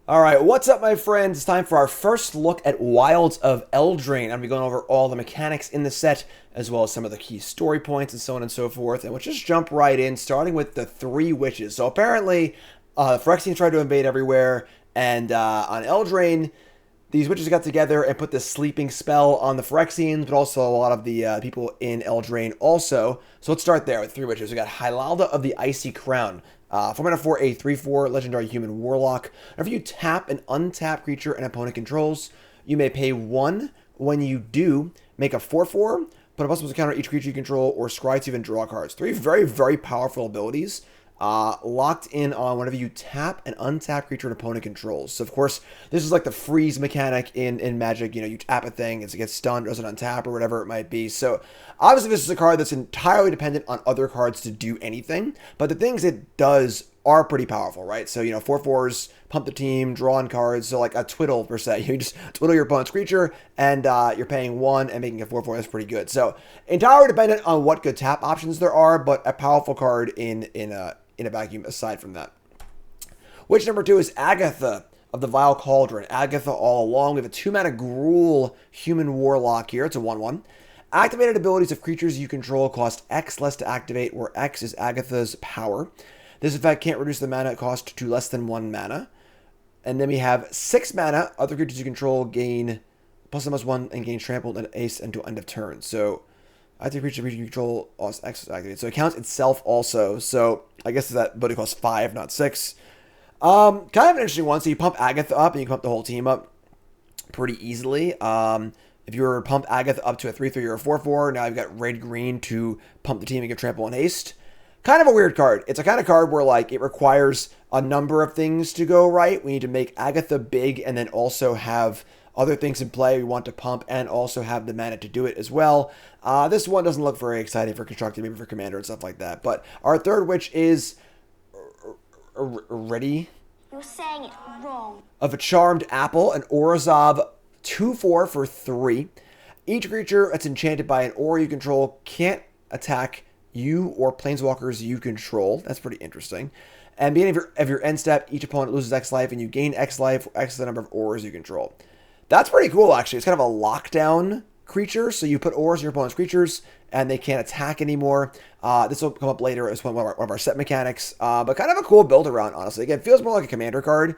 All right, what's up, my friends? It's time for our first look at Wilds of Eldraine. I'm going to be going over all the mechanics in the set, as well as some of the key story points and so on and so forth. And we'll just jump right in, starting with the three witches. So apparently, Phyrexians tried to invade everywhere, and on Eldraine, these witches got together and put this sleeping spell on the Phyrexians, but also a lot of the people in Eldraine also. So let's start there with three witches. We got Hilalda of the Icy Crown. 4 mana for a 3/4 legendary human warlock. Whenever you tap an untapped creature an opponent controls, you may pay 1. When you do, make a 4/4, put a plus counter each creature you control, or scry to even draw cards. Three very, very powerful abilities. Locked in on whenever you tap an untapped creature an opponent controls. So, of course, this is like the freeze mechanic in Magic. You know, you tap a thing, it gets stunned, doesn't untap, or whatever it might be. So, obviously, this is a card that's entirely dependent on other cards to do anything. But the things it does are pretty powerful, right? So, 4/4s, pump the team, draw on cards. So, like a twiddle, per se. You just twiddle your opponent's creature, and you're paying 1 and making a 4/4. That's pretty good. So, entirely dependent on what good tap options there are, but a powerful card in a vacuum aside from that. Witch number 2 is Agatha of the Vile Cauldron. Agatha all along. We have a 2-mana Gruul human warlock here. It's a 1/1. Activated abilities of creatures you control cost X less to activate, where X is Agatha's power. This effect can't reduce the mana cost to less than 1 mana. And then we have 6 mana. Other creatures you control gain +1/+1 and gain trampled and ace until end of turn. So active creature you control also X is activated. So it counts itself also. So I guess that ability costs 5, not 6. Kind of an interesting one. So you pump Agatha up and you can pump the whole team up pretty easily. If you were to pump Agatha up to a 3/3 or a 4/4, now you've got red green to pump the team and give trample and haste. Kind of a weird card. It's a kind of card where like it requires a number of things to go right. We need to make Agatha big and then also have other things in play we want to pump and also have the mana to do it as well. This one doesn't look very exciting for constructed, maybe for commander and stuff like that. But our third witch is ready. You're saying it wrong. Of a Charmed Apple, an Orazov 2/4 for 3. Each creature that's enchanted by an aura you control can't attack you or planeswalkers you control. That's pretty interesting. And beginning of your end step, each opponent loses X life and you gain X life, X is the number of auras you control. That's pretty cool, actually. It's kind of a lockdown creature. So you put auras in your opponent's creatures, and they can't attack anymore. This will come up later as one of our set mechanics. But kind of a cool build around, honestly. Again, it feels more like a commander card,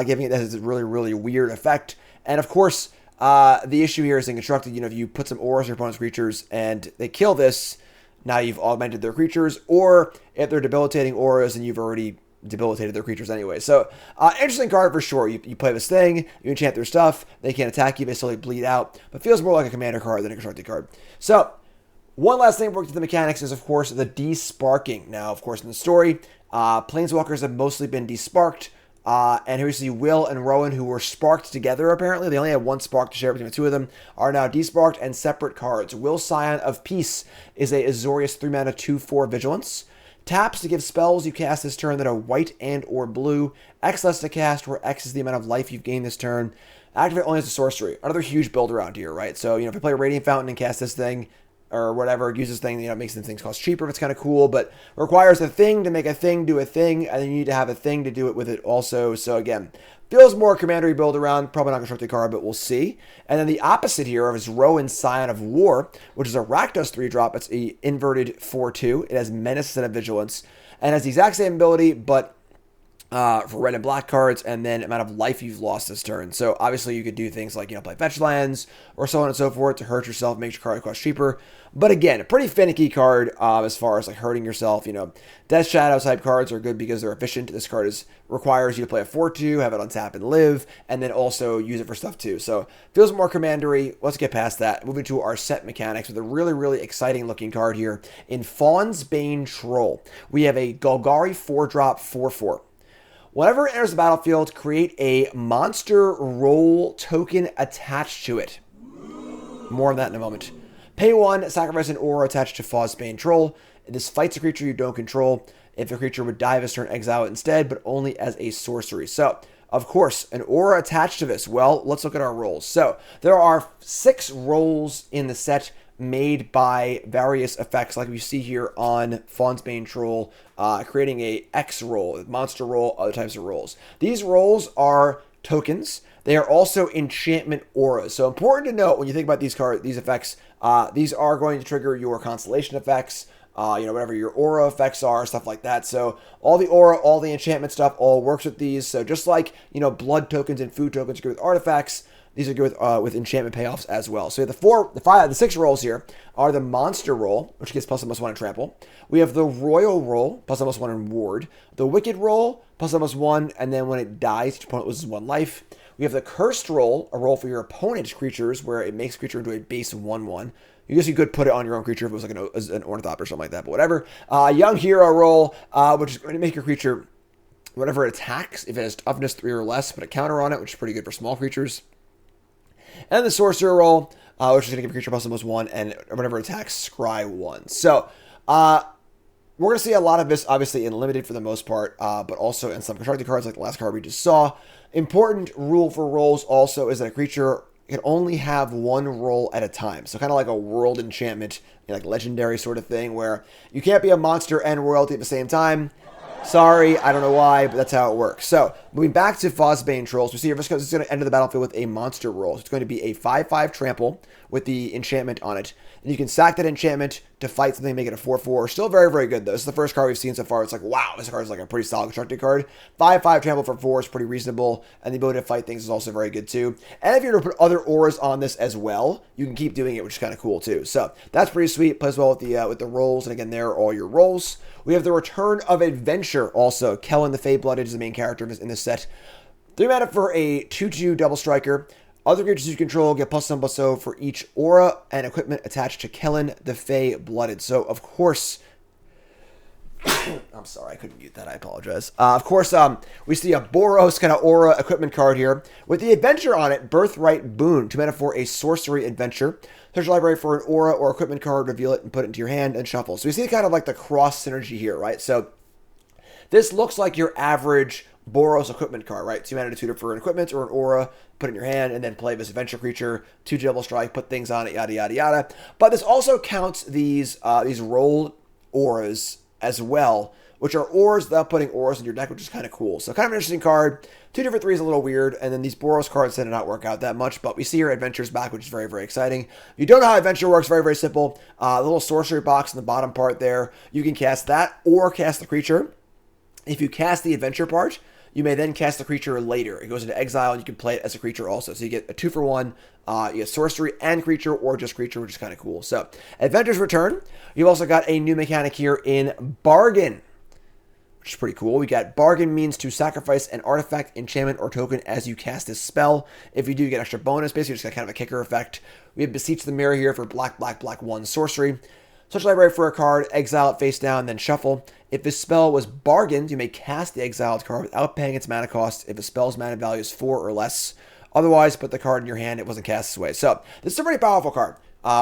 giving it this really, really weird effect. And of course, the issue here is in constructed, if you put some auras in your opponent's creatures and they kill this, now you've augmented their creatures. Or if they're debilitating auras, and you've already debilitated their creatures anyway. So, interesting card for sure. You play this thing, you enchant their stuff, they can't attack you, they slowly bleed out, but feels more like a commander card than a constructed card. So, one last thing before we get to the mechanics is, of course, the desparking. Now, of course, in the story, planeswalkers have mostly been desparked, and here we see Will and Rowan, who were sparked together, apparently. They only had one spark to share between the two of them, are now desparked and separate cards. Will, Scion of Peace, is a Azorius 3-mana 2/4 Vigilance. Taps to give spells you cast this turn that are white and or blue. X less to cast, where X is the amount of life you've gained this turn. Activate only as a sorcery. Another huge build around here, right? So, if you play a Radiant Fountain and cast this thing, or whatever, use this thing, it makes the things cost cheaper. It's kind of cool, but requires a thing to make a thing do a thing, and then you need to have a thing to do it with it also. So again, feels more commandery build around, probably not constructed card, but we'll see. And then the opposite here is Rowan, Scion of War, which is a Rakdos 3-drop. It's a inverted 4/2. It has Menace instead of Vigilance, and has the exact same ability, but for red and black cards, and then amount of life you've lost this turn. So obviously you could do things like, play fetch lands or so on and so forth to hurt yourself, make your card cost cheaper. But again, a pretty finicky card as far as like hurting yourself. Death Shadow type cards are good because they're efficient. This card requires you to play a 4/2, have it untap and live, and then also use it for stuff too. So feels more commandery. Let's get past that. Moving to our set mechanics with a really, really exciting looking card here in Fawn's Bane Troll. We have a Golgari 4-drop 4/4. Whenever it enters the battlefield, create a monster roll token attached to it. More on that in a moment. Pay 1, sacrifice an aura attached to Fawn's Bane Troll. This fights a creature you don't control. If the creature would die this turn, exile it instead, but only as a sorcery. So, of course, an aura attached to this. Well, let's look at our rolls. So, there are 6 rolls in the set made by various effects, like we see here on Fawn's Bane Troll, creating a X roll, monster roll, other types of rolls. These rolls are tokens. They are also enchantment auras. So important to note when you think about these effects, these are going to trigger your constellation effects, whatever your aura effects are, stuff like that. So all the aura, all the enchantment stuff, all works with these. So just like, blood tokens and food tokens are good with artifacts, these are good with enchantment payoffs as well. So the 6 rolls here are the monster roll, which gets +1/+1 in trample. We have the royal roll, +1/+1 in ward. The wicked roll, +1/+1, and then when it dies, each opponent loses 1 life. We have the cursed roll, a roll for your opponent's creatures, where it makes creature into a base 1/1. I guess you could put it on your own creature if it was like an ornithop or something like that, but whatever. Young hero roll, which is going to make your creature, whatever it attacks, if it has toughness 3 or less, put a counter on it, which is pretty good for small creatures. And the sorcerer roll, which is going to give a creature +1/+1, and whenever it attacks, scry 1. So, we're going to see a lot of this, obviously, in limited for the most part, but also in some constructed cards like the last card we just saw. Important rule for rolls also is that a creature can only have 1 roll at a time. So kind of like a world enchantment, like legendary sort of thing, where you can't be a monster and royalty at the same time. Sorry, I don't know why, but that's how it works. So, moving back to Phosbane Trolls, we see this is going to enter the battlefield with a monster roll. So it's going to be a 5/5 trample with the enchantment on it. And you can sack that enchantment to fight something, make it a 4/4. Still very, very good, though. This is the first card we've seen so far. It's like, wow, this card is like a pretty solid constructed card. 5/5 trample for 4 is pretty reasonable, and the ability to fight things is also very good, too. And if you were to put other auras on this as well, you can keep doing it, which is kind of cool, too. So, that's pretty sweet. Plays well with the rolls, and again, there are all your rolls. We have the Return of Adventure also. Kellen the Fey-Blooded is the main character in this set. 3 mana for a 2/2 double striker. Other creatures you control get +1/+0 for each aura and equipment attached to Kellen the Fey-Blooded. So, of course, I'm sorry, I couldn't mute that. I apologize. Of course, we see a Boros kind of aura equipment card here with the adventure on it, Birthright Boon. 2 mana for a sorcery adventure. Search your library for an aura or equipment card, reveal it, and put it into your hand and shuffle. So we see kind of like the cross synergy here, right? So this looks like your average Boros equipment card, right? 2 mana to tutor for an equipment or an aura, put it in your hand, and then play this adventure creature, 2 double strike, put things on it, yada, yada, yada. But this also counts these rolled auras as well, which are auras without putting auras in your deck, which is kind of cool. So kind of an interesting card. 2 different 3 is a little weird, and then these Boros cards tend to not work out that much, but we see your adventures back, which is very, very exciting. If you don't know how adventure works, very, very simple. The little sorcery box in the bottom part there, you can cast that or cast the creature. If you cast the adventure part, you may then cast the creature later. It goes into exile, and you can play it as a creature also. So you get a 2-for-1. You get sorcery and creature, or just creature, which is kind of cool. So, Adventure's Return. You've also got a new mechanic here in Bargain, which is pretty cool. We got Bargain means to sacrifice an artifact, enchantment, or token as you cast this spell. If you do, you get extra bonus. Basically, just got kind of a kicker effect. We have Beseech the Mirror here for black, 1 sorcery. Search library for a card, exile it face down, then shuffle. If this spell was bargained, you may cast the exiled card without paying its mana cost if the spell's mana value is 4 or less. Otherwise, put the card in your hand. It wasn't cast this way. So, this is a pretty powerful card.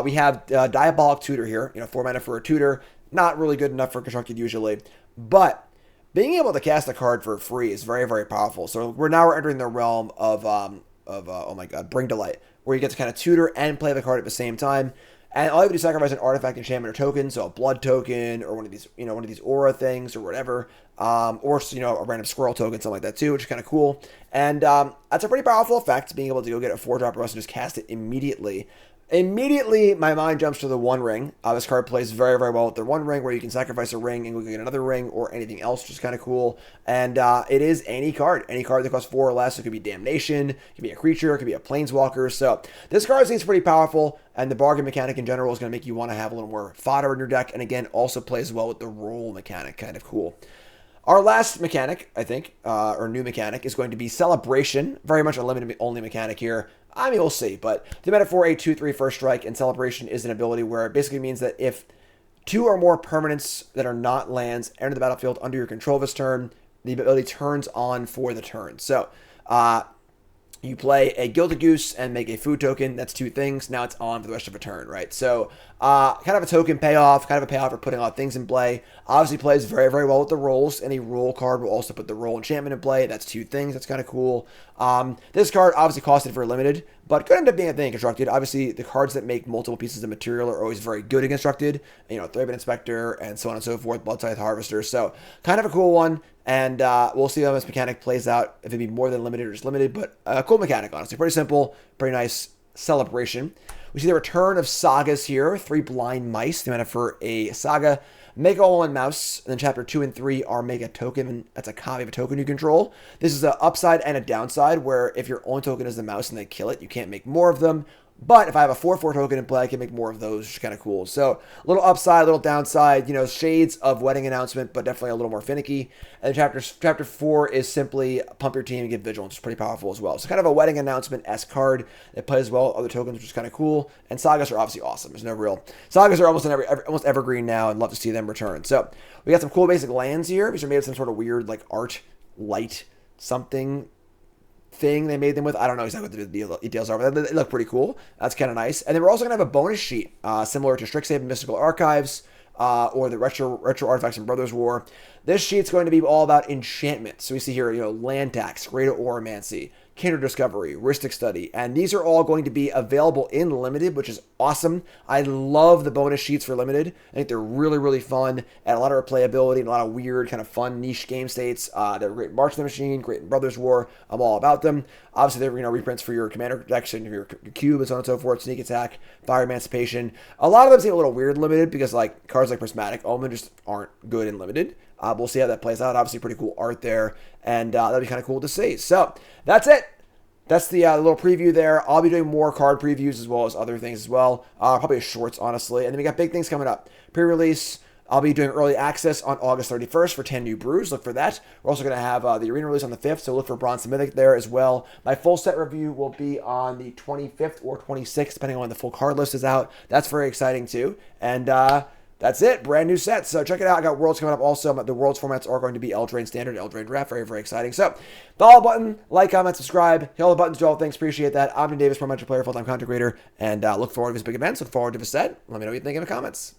We have Diabolic Tutor here. 4 mana for a tutor. Not really good enough for constructed usually. But being able to cast a card for free is very, very powerful. So, we're entering the realm of oh my god, Bring to Light, where you get to kind of tutor and play the card at the same time. And all you have to do is sacrifice an artifact, enchantment, or token, so a blood token, or one of these aura things, or whatever, or a random squirrel token, something like that too, which is kind of cool. And that's a pretty powerful effect, being able to go get a 4-drop rust and just cast it immediately. Immediately, my mind jumps to the One Ring. This card plays very, very well with the One Ring, where you can sacrifice a ring and go get another ring or anything else, which is kind of cool. And it is any card that costs 4 or less. It could be Damnation, it could be a creature, it could be a planeswalker. So this card seems pretty powerful, and the bargain mechanic in general is going to make you want to have a little more fodder in your deck. And again, also plays well with the roll mechanic, kind of cool. Our last mechanic, I think, or new mechanic, is going to be Celebration. Very much a limited only mechanic here. I mean, we'll see, but 2 mana for a 2/3 first strike, and Celebration is an ability where it basically means that if 2 or more permanents that are not lands enter the battlefield under your control this turn, the ability turns on for the turn. So, you play a Gilded Goose and make a food token. That's 2 things. Now it's on for the rest of a turn, right? So, kind of a token payoff, kind of a payoff for putting a lot of things in play. Obviously plays very, very well with the rolls. Any roll card will also put the roll enchantment in play. That's 2 things. That's kind of cool. This card obviously costed for limited, but could end up being a thing in constructed. Obviously, the cards that make multiple pieces of material are always very good in constructed. Thraben Inspector and so on and so forth, Blood Scythe Harvester. So, kind of a cool one. And we'll see how this mechanic plays out, if it'd be more than limited or just limited. But a cool mechanic, honestly. Pretty simple, pretty nice celebration. We see the return of Sagas here. 3 blind mice. The mana for a Saga. Mega All-in Mouse. And then chapter 2 and 3 are Mega Token. That's a copy of a token you control. This is an upside and a downside, where if your only token is the mouse and they kill it, you can't make more of them. But if I have a 4/4 token in play, I can make more of those, which is kind of cool. So a little upside, a little downside, shades of Wedding Announcement, but definitely a little more finicky. And then chapter 4 is simply pump your team and get Vigilance, which is pretty powerful as well. So kind of a Wedding Announcement-esque card that plays well with other tokens, which is kind of cool. And Sagas are obviously awesome. There's no real... Sagas are almost almost evergreen now, and love to see them return. So we got some cool basic lands here. These are made of some sort of weird, art, light, something thing they made them with. I don't know exactly what the details are, but they look pretty cool. That's kind of nice. And then we're also going to have a bonus sheet similar to Strixhaven Mystical Archives or the Retro Artifacts and Brothers War. This sheet's going to be all about enchantment. So we see here, Land Tax, Greater Oromancy, Kindred Discovery, Rhystic Study, and these are all going to be available in Limited, which is awesome. I love the bonus sheets for Limited. I think they're really, really fun, and a lot of replayability and a lot of weird, kind of fun niche game states. They're great in March of the Machine, great in Brothers War. I'm all about them. Obviously, they're reprints for your Commander protection, your Cube, and so on and so forth, Sneak Attack, Fire Emancipation. A lot of them seem a little weird in Limited because cards like Prismatic Omen just aren't good in Limited. We'll see how that plays out. Obviously, pretty cool art there, and that'd be kind of cool to see. So that's it. That's the little preview there. I'll be doing more card previews as well as other things as well. Probably shorts, honestly. And then we got big things coming up. Pre-release. I'll be doing early access on August 31st for 10 new brews. Look for that. We're also going to have the arena release on the 5th, so look for Bronze and Mythic there as well. My full set review will be on the 25th or 26th, depending on when the full card list is out. That's very exciting too. And that's it. Brand new sets. So check it out. I got Worlds coming up also. The Worlds formats are going to be Eldraine Standard, Eldraine Draft. Very, very exciting. So follow button, like, comment, subscribe. Hit all the buttons, do all things. Appreciate that. I'm Ben Davis, Pro Magic player, full-time content creator, and look forward to this big events. Look forward to the set. Let me know what you think in the comments.